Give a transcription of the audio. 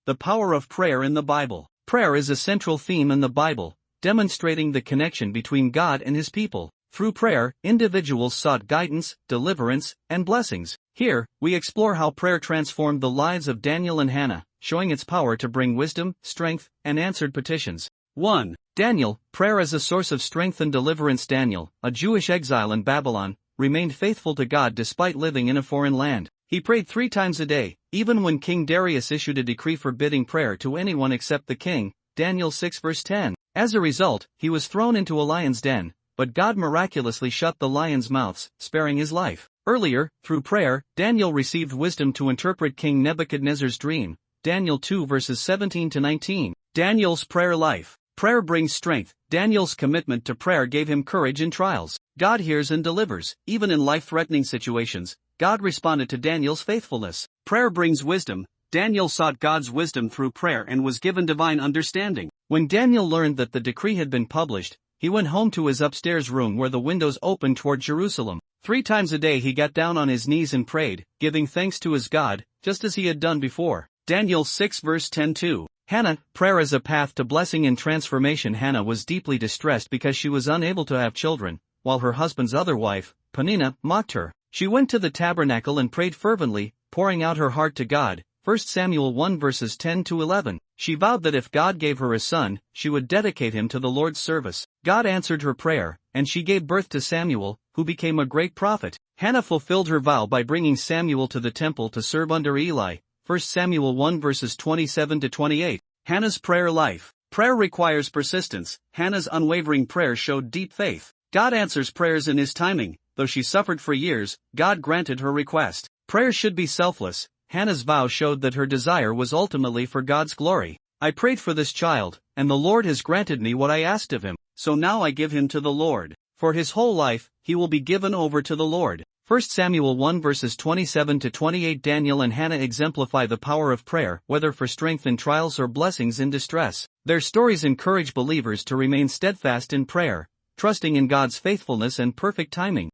The power of prayer in the Bible. Prayer is a central theme in the Bible, demonstrating the connection between God and His people. Through prayer, individuals sought guidance, deliverance, and blessings. Here, we explore how prayer transformed the lives of Daniel and Hannah, showing its power to bring wisdom, strength, and answered petitions. 1. Daniel, prayer as a source of strength and deliverance. Daniel, a Jewish exile in Babylon, remained faithful to God despite living in a foreign land. He prayed 3 times a day, even when King Darius issued a decree forbidding prayer to anyone except the king. Daniel 6 verse 10. As a result, he was thrown into a lion's den, but God miraculously shut the lions' mouths, sparing his life. Earlier, through prayer, Daniel received wisdom to interpret King Nebuchadnezzar's dream. Daniel 2 verses 17 to 19. Daniel's prayer life. Prayer brings strength. Daniel's commitment to prayer gave him courage in trials. God hears and delivers. Even in life-threatening situations, God responded to Daniel's faithfulness. Prayer brings wisdom. Daniel sought God's wisdom through prayer and was given divine understanding. When Daniel learned that the decree had been published, he went home to his upstairs room where the windows opened toward Jerusalem. 3 times a day he got down on his knees and prayed, giving thanks to his God, just as he had done before. Daniel 6 verse 10-2. Hannah, prayer as a path to blessing and transformation. Hannah was deeply distressed because she was unable to have children, while her husband's other wife, Peninnah, mocked her. She went to the tabernacle and prayed fervently, pouring out her heart to God. 1 Samuel 1 verses 10-11. She vowed that if God gave her a son, she would dedicate him to the Lord's service. God answered her prayer, and she gave birth to Samuel, who became a great prophet. Hannah fulfilled her vow by bringing Samuel to the temple to serve under Eli. 1 Samuel 1 verses 27-28. Hannah's prayer life. Prayer requires persistence. Hannah's unwavering prayer showed deep faith. God answers prayers in His timing. Though she suffered for years, God granted her request. Prayer should be selfless. Hannah's vow showed that her desire was ultimately for God's glory. I prayed for this child, and the Lord has granted me what I asked of him, so now I give him to the Lord. For his whole life, he will be given over to the Lord. 1 Samuel 1 verses 27-28. Daniel and Hannah exemplify the power of prayer, whether for strength in trials or blessings in distress. Their stories encourage believers to remain steadfast in prayer, trusting in God's faithfulness and perfect timing.